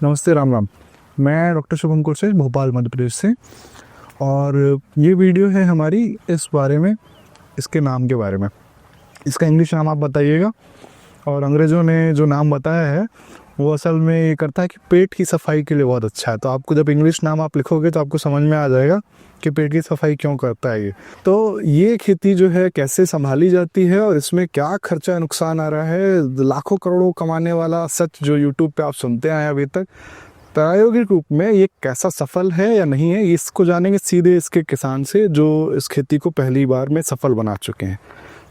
नमस्ते, राम राम। मैं डॉक्टर शुभम कुरशेष, भोपाल मध्य प्रदेश से। और ये वीडियो है हमारी इस बारे में, इसके नाम के बारे में। इसका इंग्लिश नाम आप बताइएगा। और अंग्रेज़ों ने जो नाम बताया है वो असल में ये करता है कि पेट की सफाई के लिए बहुत अच्छा है। तो आपको जब इंग्लिश नाम आप लिखोगे तो आपको समझ में आ जाएगा कि पेट की सफाई क्यों करता है ये। तो ये खेती जो है कैसे संभाली जाती है और इसमें क्या खर्चा नुकसान आ रहा है, लाखों करोड़ों कमाने वाला सच जो यूट्यूब पे आप सुनते आए अभी तक, प्रायोगिक रूप में ये कैसा सफल है या नहीं है, इसको जानेंगे सीधे इसके किसान से जो इस खेती को पहली बार में सफल बना चुके हैं।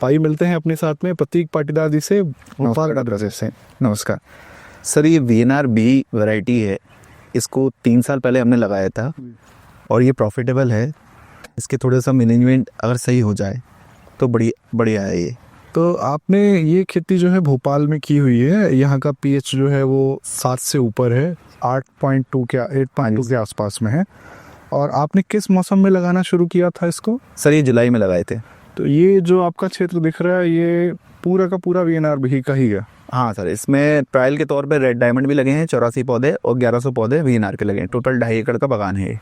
भाई मिलते हैं अपने साथ में प्रतीक पाटीदार जी से, भोपाल मद्रास से। नमस्कार सर। ये VNR B वैरायटी है, इसको 3 साल पहले हमने लगाया था और ये प्रॉफिटेबल है। इसके थोड़ा सा मैनेजमेंट अगर सही हो जाए तो बढ़िया है ये। तो आपने ये खेती जो है भोपाल में की हुई है, यहाँ का pH जो है वो 7 से ऊपर है, 8.2 के 8.2 के आसपास में है। और आपने किस मौसम में लगाना शुरू किया था इसको? सर ये जुलाई में लगाए थे। तो ये जो आपका क्षेत्र दिख रहा है ये पूरा का पूरा VNR B का ही है? हाँ सर, इसमें ट्रायल के तौर पे रेड डायमंड भी लगे हैं, 84 पौधे और 1100 पौधे VNR के लगे हैं। टोटल 2.5 एकड़ का बागान है।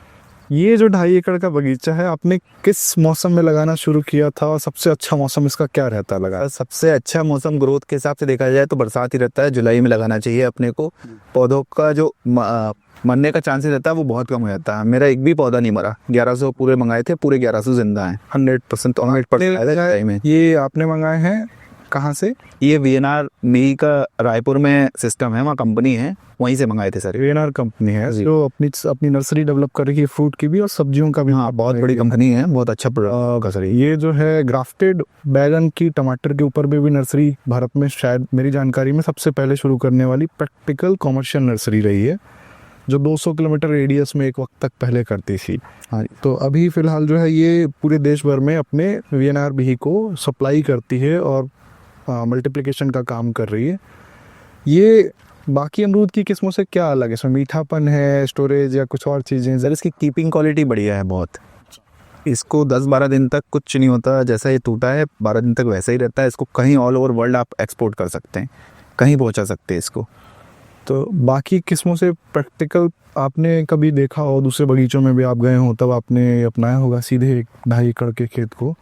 ये जो 2.5 एकड़ का बगीचा है, आपने किस मौसम में लगाना शुरू किया था और सबसे अच्छा मौसम इसका क्या रहता है लगा? सबसे अच्छा मौसम ग्रोथ के हिसाब से देखा जाए तो बरसात ही रहता है। जुलाई में लगाना चाहिए अपने को। पौधों का जो मरने का चांसेस रहता है वो बहुत कम हो जाता है। मेरा एक भी पौधा नहीं मरा। 1100 पूरे मंगाए थे, पूरे 1100 जिंदा हैं। 100% तो 100% ये आपने मंगाए हैं कहाँ से? ये VNR B का रायपुर में सिस्टम है, वहाँ कंपनी है, वहीं से मंगाए थे सर। VNR कंपनी है जो अपनी नर्सरी डेवलप कर रही है, फ्रूट की भी और सब्जियों का भी। हाँ, बहुत बड़ी कंपनी है, बहुत अच्छा प्रोडक्ट सर। ये जो है ग्राफ्टेड बैगन की, टमाटर के ऊपर भी नर्सरी भारत में शायद मेरी जानकारी में सबसे पहले शुरू करने वाली प्रैक्टिकल कॉमर्शियल नर्सरी रही है, जो 200 किलोमीटर रेडियस में एक वक्त तक पहले करती थी। हाँ, तो अभी फ़िलहाल जो है ये पूरे देश भर में अपने VNR B को सप्लाई करती है और मल्टीप्लिकेशन का काम कर रही है। ये बाकी अमरूद की किस्मों से क्या अलग है? इसमें मीठापन है, स्टोरेज या कुछ और चीज़ें? सर इसकी कीपिंग क्वालिटी बढ़िया है बहुत। इसको 10-12 दिन तक कुछ नहीं होता, जैसा ये टूटा है 12 दिन तक वैसा ही रहता है। इसको कहीं ऑल ओवर वर्ल्ड आप एक्सपोर्ट कर सकते हैं, कहीं पहुंचा सकते हैं इसको। तो बाकी किस्मों से प्रैक्टिकल आपने कभी देखा हो, दूसरे बगीचों में भी आप गए हो तब आपने अपनाया होगा सीधे 2.5 एकड़ के खेत को,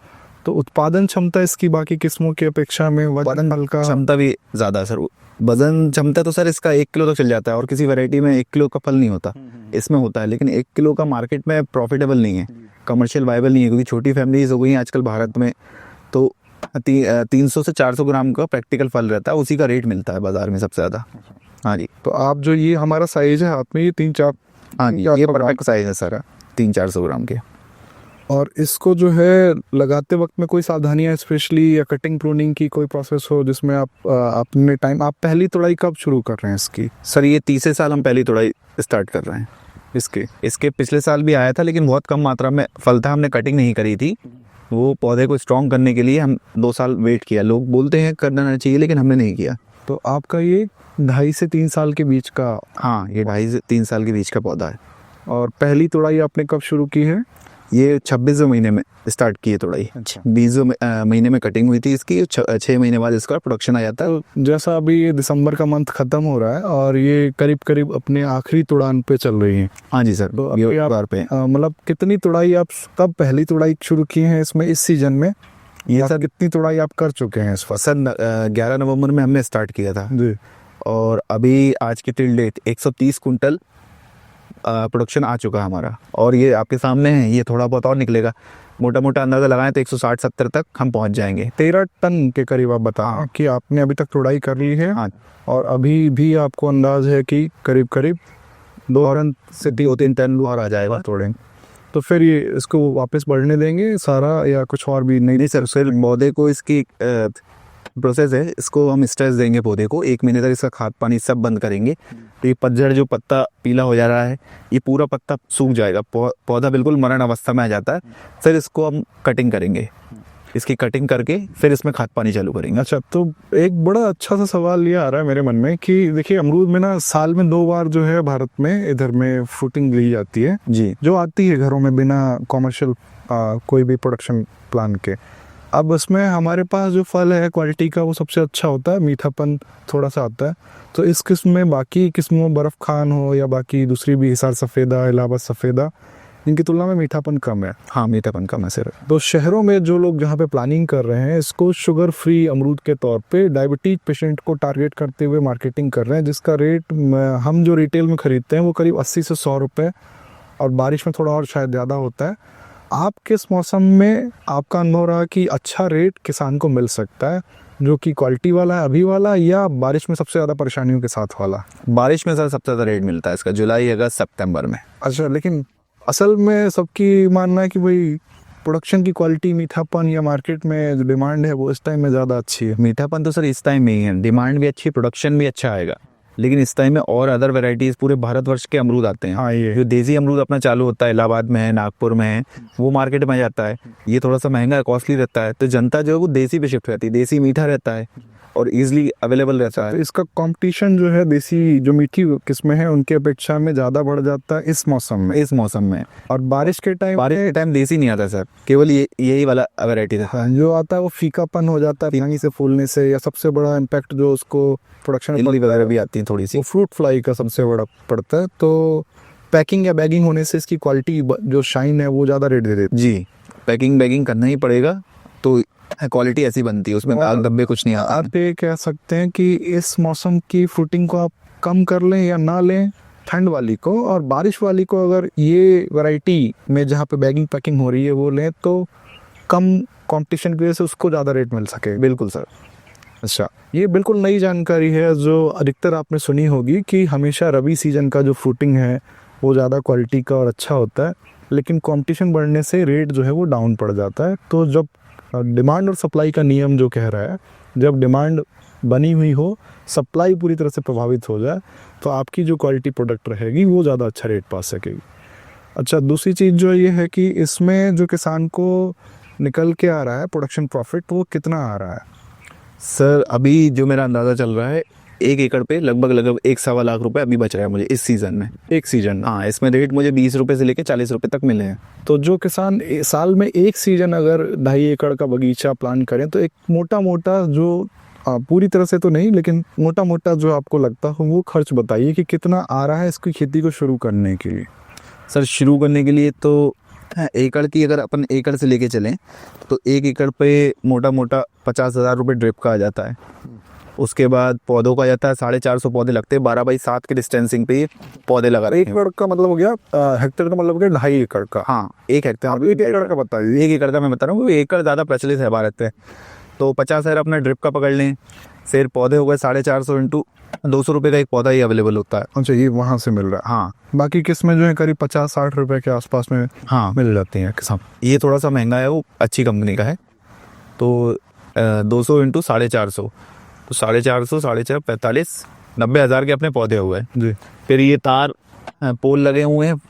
तो उत्पादन क्षमता इसकी बाकी किस्मों की अपेक्षा में वजन हल्का क्षमता भी ज़्यादा है सर। वजन क्षमता तो सर इसका 1 किलो तक चल जाता है और किसी वैरायटी में 1 किलो का फल नहीं होता, इसमें होता है। लेकिन 1 किलो का मार्केट में प्रॉफिटेबल नहीं है, कमर्शियल वायबल नहीं है, क्योंकि छोटी फैमिलीज हो गई हैं आजकल भारत में। तो 300 से 400 ग्राम का प्रैक्टिकल फल रहता है, उसी का रेट मिलता है बाजार में सबसे ज़्यादा। हाँ जी। तो आप जो ये हमारा साइज है हाथ में, ये 3-4, हाँ जी, ये परफेक्ट साइज है सर, 300-400 ग्राम के। और इसको जो है लगाते वक्त में कोई सावधानियां स्पेशली या कटिंग प्रूनिंग की कोई प्रोसेस हो जिसमें आप पहली तोड़ाई कब शुरू कर रहे हैं इसकी? सर ये तीसरे साल हम पहली तोड़ाई स्टार्ट कर रहे हैं इसके पिछले साल भी आया था, लेकिन बहुत कम मात्रा में फल था, हमने कटिंग नहीं करी थी। वो पौधे को स्ट्रॉन्ग करने के लिए हम 2 साल वेट किया। लोग बोलते हैं करना चाहिए, लेकिन हमने नहीं किया। तो आपका ये 2.5 से 3 साल के बीच का? हाँ, ये 2.5 से 3 साल के बीच का पौधा है। और पहली तोड़ाई आपने कब शुरू की है? ये 26वें महीने में स्टार्ट की है तोड़ाई। अच्छा। 20वें महीने में कटिंग हुई थी इसकी, 6 महीने बाद इसका प्रोडक्शन आ जाता है। जैसा अभी ये दिसंबर का मंथ खत्म हो रहा है और ये करीब करीब अपने आखिरी तोड़ान पे चल रही है। हाँ जी सर। तो अभी आप मतलब कितनी तोड़ाई आप कब पहली तोड़ाई शुरू की है इसमें इस सीजन में? ये सर कितनी तोड़ाई आप कर चुके हैं इस वक्त? सर 11 नवंबर में हमने स्टार्ट किया था जी। और अभी आज की टिल डेट 130 कुंटल प्रोडक्शन आ चुका हमारा। और ये आपके सामने है, ये थोड़ा बहुत और निकलेगा। मोटा मोटा अंदाज़ा लगाएं तो 160-170 तक हम पहुंच जाएंगे। 13 टन के करीब आप बताएं कि आपने अभी तक तोड़ाई कर ली है। हाँ। और अभी भी आपको अंदाज है कि करीब करीब 2 से 3 टन और आ जाएगा तोड़ेंगे। तो फिर ये इसको वापस बढ़ने देंगे सारा या कुछ और भी? नहीं सर, फिर पौधे को इसकी प्रोसेस है, इसको हम स्ट्रेस देंगे पौधे को। 1 महीने तक इसका खाद पानी सब बंद करेंगे। तो ये पतझड़ जो पत्ता पीला हो जा रहा है, ये पूरा पत्ता सूख जाएगा, पौधा बिल्कुल मरण अवस्था में आ जाता है। फिर इसको हम कटिंग करेंगे, इसकी कटिंग करके फिर इसमें खाद पानी चालू करेंगे। अच्छा, तो एक बड़ा अच्छा सा सवाल ये आ रहा है मेरे मन में कि देखिए अमरूद में ना साल में 2 बार जो है भारत में इधर में फ्रूटिंग ली जाती है जी, जो आती है घरों में बिना कॉमर्शियल कोई भी प्रोडक्शन प्लान के। अब इसमें हमारे पास जो फल है क्वालिटी का वो सबसे अच्छा होता है, मीठापन थोड़ा सा आता है। तो इस किस्म में बाकी किस्मों में बर्फ़ खान हो या बाकी दूसरी भी हिसार सफ़ेदा, इलाहाबाद सफ़ेदा, इनकी तुलना में मीठापन कम है। हाँ, मीठापन कम है सर। तो शहरों में जो लोग जहाँ पे प्लानिंग कर रहे हैं, इसको शुगर फ्री अमरूद के तौर पे डायबिटीज पेशेंट को टारगेट करते हुए मार्केटिंग कर रहे हैं, जिसका रेट हम जो रिटेल में ख़रीदते हैं वो करीब 80 से 100 रुपये, और बारिश में थोड़ा और शायद ज़्यादा होता है। आप किस मौसम में आपका अनुभव रहा कि अच्छा रेट किसान को मिल सकता है, जो कि क्वालिटी वाला है अभी वाला, या बारिश में सबसे ज़्यादा परेशानियों के साथ वाला? बारिश में सर सबसे ज़्यादा रेट मिलता है इसका जुलाई, अगस्त, सितंबर में। अच्छा, लेकिन असल में सबकी मानना है कि भाई प्रोडक्शन की क्वालिटी, मीठापन या मार्केट में जो डिमांड है वो इस टाइम में ज़्यादा अच्छी है। मीठापन तो सर इस टाइम में ही है, डिमांड भी अच्छी, प्रोडक्शन भी अच्छा आएगा, लेकिन इस टाइम में और अदर वैरायटीज़ पूरे भारतवर्ष के अमरूद आते हैं। हाँ, ये जो देसी अमरूद अपना चालू होता है, इलाहाबाद में है, नागपुर में है, वो मार्केट में जाता है। ये थोड़ा सा महंगा, कॉस्टली रहता है, तो जनता जो है वो देसी पे शिफ्ट रहती है। देसी मीठा रहता है और इजीली अवेलेबल रहता तो है। इसका कंपटीशन जो है देसी जो मीठी किस्में हैं उनके अपेक्षा में ज़्यादा बढ़ जाता है इस मौसम में। इस मौसम में और बारिश के टाइम देसी नहीं आता सर, केवल यही वाला वैरायटी था। जो आता है वो फीकापन हो जाता है पानी से फूलने से, या सबसे बड़ा इम्पैक्ट जो उसको प्रोडक्शन इल्ली वगैरह भी आती है थोड़ी सी, वो फ्रूट फ्लाई का सबसे बड़ा पड़ता है। तो पैकिंग या बैगिंग होने से इसकी क्वालिटी जो शाइन है वो ज़्यादा रेट दे देती जी। पैकिंग करना ही पड़ेगा, तो क्वालिटी ऐसी बनती है, उसमें दाग धब्बे कुछ नहीं है। आता। आप ये कह सकते हैं कि इस मौसम की फ्रूटिंग को आप कम कर लें या ना लें, ठंड वाली को, और बारिश वाली को अगर ये वैरायटी में जहाँ पे बैगिंग पैकिंग हो रही है वो लें तो कम कंपटीशन की वजह से उसको ज़्यादा रेट मिल सके। बिल्कुल सर। अच्छा, ये बिल्कुल नई जानकारी है जो अधिकतर आपने सुनी होगी कि हमेशा रबी सीजन का जो फ्रूटिंग है वो ज़्यादा क्वालिटी का और अच्छा होता है, लेकिन कंपटीशन बढ़ने से रेट जो है वो डाउन पड़ जाता है। तो जब डिमांड और सप्लाई का नियम जो कह रहा है, जब डिमांड बनी हुई हो, सप्लाई पूरी तरह से प्रभावित हो जाए, तो आपकी जो क्वालिटी प्रोडक्ट रहेगी वो ज़्यादा अच्छा रेट पा सकेगी। अच्छा, दूसरी चीज़ जो ये है कि इसमें जो किसान को निकल के आ रहा है प्रोडक्शन प्रॉफिट, वो कितना आ रहा है? सर अभी जो मेरा अंदाज़ा चल रहा है, 1 एकड़ पे लगभग 1.25 लाख रुपए अभी बच रहा है मुझे इस सीज़न में। एक सीजन? हाँ, इसमें रेट मुझे 20 रुपये से लेकर 40 रुपये तक मिले हैं। तो जो किसान साल में एक सीजन अगर 2.5 एकड़ का बगीचा प्लान करें, तो एक मोटा मोटा जो पूरी तरह से तो नहीं, लेकिन मोटा मोटा जो आपको लगता हो वो खर्च बताइए कि कितना आ रहा है इसकी खेती को शुरू करने के लिए। सर शुरू करने के लिए तो एकड़ की अगर अपन एकड़ से लेके चलें तो 1 एकड़ पे मोटा मोटा 50,000 रुपये ड्रिप का आ जाता है। उसके बाद पौधों का आ जाता है, 450 पौधे लगते हैं, 12x7 के डिस्टेंसिंग पे ये पौधे लगा रहे हैं। 1 एकड़ का मतलब हो गया, हेक्टेयर का मतलब हो गया 2.5 एकड़ का। हाँ, 1 हेक्टेयर। आप 1 एकड़ का बताइए। 1 एकड़ का मैं बता रहा हूँ, एकड़ ज़्यादा प्रचलित है भारत में। तो 50,000 अपना ड्रिप का पकड़ लें, फिर पौधे हो गए 450 इंटू 200 रुपये का एक पौधा ही अवेलेबल होता है। अच्छा, ये वहाँ से मिल रहा है। हाँ, बाकी किस्में जो है करीब 50-60 रुपए के आसपास में हाँ मिल जाती हैं किसान। ये थोड़ा सा महंगा है, वो अच्छी कंपनी का है। तो 200 इंटू 450, तो 450, 450, 45, 90,000 के अपने पौधे हुए जी। फिर ये तार पोल लगे हुए हैं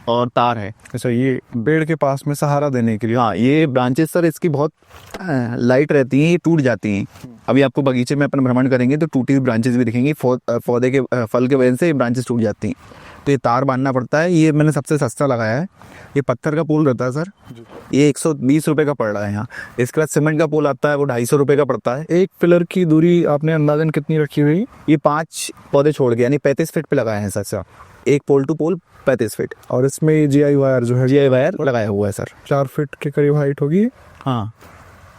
और तार है। अच्छा, ये पेड़ के पास में सहारा देने के लिए। हाँ, ये ब्रांचेस सर इसकी बहुत लाइट रहती हैं, ये टूट जाती हैं। अभी आपको बगीचे में अपन भ्रमण करेंगे तो टूटी हुई ब्रांचेस भी दिखेंगी, पौधे के फल के वजह से ये ब्रांचेस टूट जाती हैं, तो ये तार बांधना पड़ता है। ये मैंने सबसे सस्ता लगाया है, ये पत्थर का पोल रहता है सर, ये 120 रुपये का पड़ रहा है यहाँ। इसके बाद सीमेंट का पोल आता है, वो 250 रुपये का पड़ता है। एक पिलर की दूरी आपने अंदाजन कितनी रखी हुई? ये 5 पौधे छोड़ के, यानी 35 फीट पे लगाए हैं सर। अच्छा, एक पोल टू पोल 35 फीट, और इसमें GI वायर जो है GI वायर लगाया हुआ है सर। 4 फीट के करीब हाइट होगी। हाँ,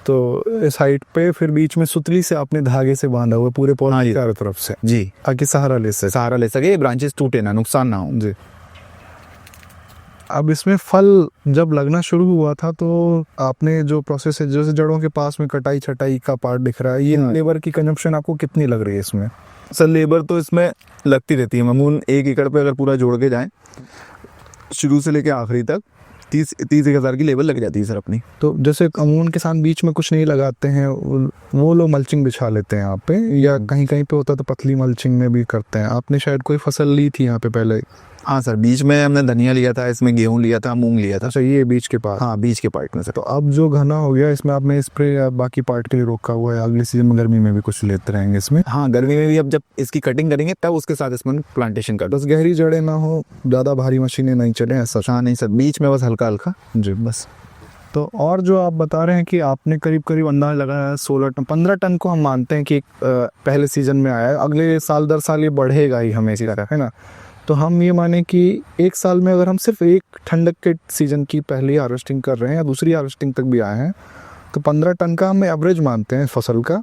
तो इस हाइट पे फिर बीच में सुतली से आपने धागे से बांधा हुआ पूरे पौधे हाँ के जी। चारों तरफ से, जी, ताकि सहारा ले सके। सहारा ले सके, ब्रांचेस टूटे ना, नुकसान ना हो। जी। अब इसमें फल जब लगना शुरू हुआ था तो आपने जो प्रोसेस है, जैसे जड़ों के पास में कटाई छटाई का पार्ट दिख रहा है, ये लेबर की कंजम्पशन आपको कितनी लग रही है इसमें? सर लेबर तो इसमें लगती रहती है मामून। 1 एकड़ पे अगर पूरा जोड़ के जाएं शुरू से लेके आखिरी तक 30,000 की लेबर लग जाती है सर अपनी। तो जैसे अमूमन किसान बीच में कुछ नहीं लगाते हैं, वो लोग मल्चिंग बिछा लेते हैं यहाँ पे, या कहीं कहीं पे होता तो पतली मल्चिंग में भी करते हैं। आपने शायद कोई फसल ली थी यहाँ पे पहले? हाँ सर, बीच में हमने धनिया लिया था, इसमें गेहूँ लिया था, मूंग लिया था। अच्छा, ये बीच के पास? हाँ, बीच के पार्ट में सर। तो अब जो घना हो गया इसमें आपने स्प्रे या बाकी पार्ट के लिए रोका हुआ है, अगले सीजन में गर्मी में भी कुछ लेते रहेंगे इसमें? हाँ, गर्मी में भी अब जब इसकी कटिंग करेंगे तब उसके साथ इसमें प्लांटेशन कर। बस गहरी जड़ें ना हो, ज़्यादा भारी मशीनें नहीं चलें ऐसा? हाँ नहीं सर, बीच में बस हल्का हल्का जी। बस। तो और जो आप बता रहे हैं कि आपने करीब करीब अंदाज लगाया है 16 टन 15 टन को हम मानते हैं कि पहले सीजन में आया है, अगले साल दर साल ये बढ़ेगा ही हमें इसी तरह, है ना। तो हम ये माने कि एक साल में अगर हम सिर्फ एक ठंडक के सीजन की पहली हार्वेस्टिंग कर रहे हैं या दूसरी हार्वेस्टिंग तक भी आए हैं तो 15 टन का हम एवरेज मानते हैं फसल का।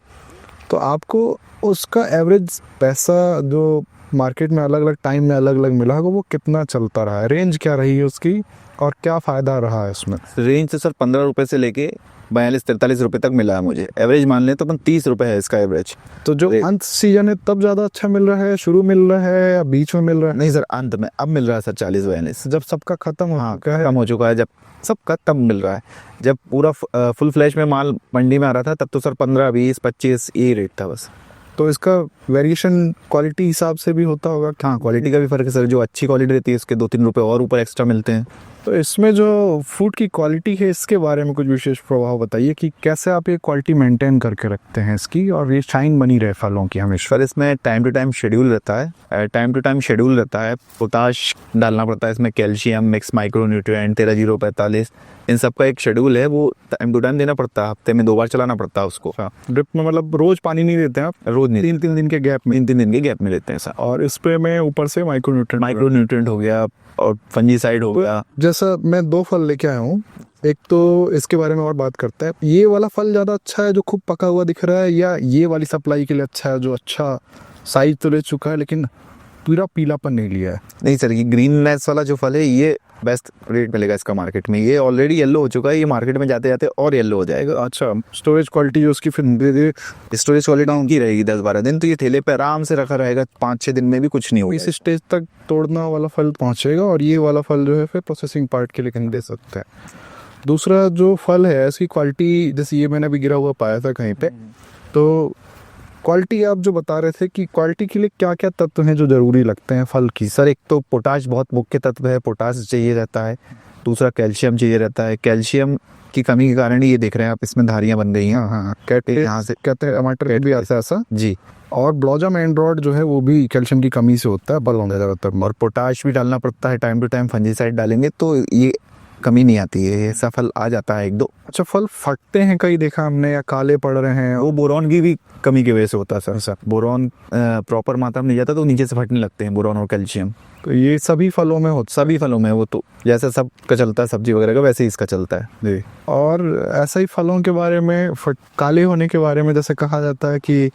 तो आपको उसका एवरेज पैसा जो मार्केट में अलग अलग टाइम में अलग अलग मिला होगा वो कितना चलता रहा है, रेंज क्या रही है उसकी और क्या फ़ायदा रहा है उसमें? रेंज तो सर 15 रुपये से लेके 42-43 रुपये तक मिला है मुझे। एवरेज मान लें तो अपन 30 रुपये है इसका एवरेज। तो जो अंत सीजन है तब ज़्यादा अच्छा मिल रहा है, शुरू मिल रहा है या बीच में मिल रहा है? नहीं सर, अंत में अब मिल रहा है सर 40-42। जब सबका खत्म हो चुका है, कम हो चुका है, जब सबका तब मिल रहा है। जब पूरा फुल फ्लैश में माल मंडी में आ रहा था तब तो सर 15, 20, 25 यही रेट था बस। तो इसका वेरिएशन क्वालिटी हिसाब से भी होता होगा? हाँ, क्वालिटी का भी फ़र्क है सर। जो अच्छी क्वालिटी रहती है उसके 2-3 रुपये और ऊपर एक्स्ट्रा मिलते हैं। तो इसमें जो फूड की क्वालिटी है इसके बारे में कुछ विशेष प्रभाव बताइए कि कैसे आप ये क्वालिटी मेंटेन करके रखते हैं इसकी और ये शाइन बनी रहे फलों की हमेशा। सर इसमें टाइम टू टाइम शेड्यूल रहता है, पोटाश डालना पड़ता है इसमें, कैल्शियम मिक्स माइक्रोन्यूट्रिएंट 13-0-45 इन सब का एक शेड्यूल है, वो टाइम टू टाइम देना पड़ता है। हफ्ते में 2 बार चलाना पड़ता है उसको। ड्रिप में मतलब रोज पानी नहीं देते हैं आप? रोज नहीं, 3-3 दिन के गैप में? 3-3 दिन के गैप में लेते हैं सर। और इस पे मैं ऊपर से माइक्रोन्यूट्रिएंट हो गया और फंजीसाइड हो गया। जैसा मैं 2 फल लेके आया हूँ, एक तो इसके बारे में और बात करते हैं। ये वाला फल ज़्यादा अच्छा है जो खूब पका हुआ दिख रहा है, या ये वाली सप्लाई के लिए अच्छा है जो अच्छा साइज तो ले चुका है लेकिन पूरा पीलापन नहीं लिया है? नहीं सर, ये ग्रीननेस वाला जो फल है ये बेस्ट रेट मिलेगा इसका मार्केट में। ये ऑलरेडी येलो हो चुका है, ये मार्केट में जाते जाते और येलो हो जाएगा। अच्छा, स्टोरेज क्वालिटी जो उसकी फिर धीरे स्टोरेज क्वालिटी उनकी रहेगी 10-12 दिन, तो ये थैले पे आराम से रखा रहेगा, 5-6 दिन में भी कुछ नहीं होगा। इस स्टेज तक तोड़ना वाला फल पहुंचेगा और ये वाला फल जो है फिर प्रोसेसिंग पार्ट के लिए कहीं दे सकते हैं। दूसरा जो फल है इसकी क्वालिटी, जैसे ये मैंने अभी गिरा हुआ पाया था कहीं पे, तो क्वालिटी आप जो बता रहे थे कि क्वालिटी के लिए क्या क्या तत्व हैं जो ज़रूरी लगते हैं फल की? सर एक तो पोटाश बहुत मुख्य तत्व है, पोटाश चाहिए रहता है। दूसरा कैल्शियम चाहिए रहता है। कैल्शियम की कमी के कारण ही ये देख रहे हैं आप, इसमें धारियाँ बन गई हैं। हाँ, कहते हैं यहाँ से, कहते हैं टमाटर भी आता है ऐसा जी। और ब्लॉजम एंड्रॉयड जो है वो भी कैल्शियम की कमी से होता है फलों में ज़्यादातर। और पोटाश भी डालना पड़ता है टाइम टू टाइम, फंजीसाइड डालेंगे तो ये कमी नहीं आती है, ऐसा फल आ जाता है 1-2। अच्छा, फल फटते हैं कई देखा हमने, या काले पड़ रहे हैं? वो बोरॉन की भी कमी की वजह से होता है सर। बोरॉन प्रॉपर मात्रा में नहीं जाता तो नीचे से फटने लगते हैं बोरॉन और कैल्शियम। तो ये सभी फलों में होता? सभी फलों में, वो तो जैसे सब का चलता है सब्जी वगैरह का वैसे ही इसका चलता है जी। और ऐसा ही फलों के बारे में, काले होने के बारे में जैसे कहा जाता है कि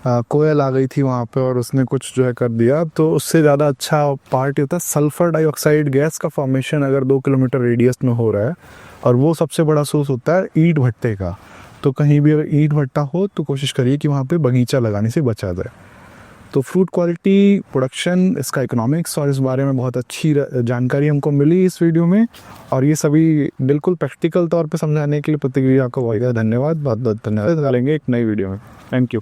कोयल आ गई थी वहाँ पे और उसने कुछ जो है कर दिया, तो उससे ज़्यादा अच्छा पार्ट होता है सल्फर डाइऑक्साइड गैस का फॉर्मेशन अगर 2 किलोमीटर रेडियस में हो रहा है, और वो सबसे बड़ा सोर्स होता है ईंट भट्टे का। तो कहीं भी अगर ईंट भट्टा हो तो कोशिश करिए कि वहाँ पे बगीचा लगाने से बचा जाए। तो फ्रूट क्वालिटी, प्रोडक्शन, इसका इकोनॉमिक्स और इस बारे में बहुत अच्छी जानकारी हमको मिली इस वीडियो में, और ये सभी बिल्कुल प्रैक्टिकल तौर पे समझाने के लिए प्रतिक्रिया आपका बहुत धन्यवाद, बहुत बहुत धन्यवाद। डालेंगे एक नई वीडियो में। Thank you.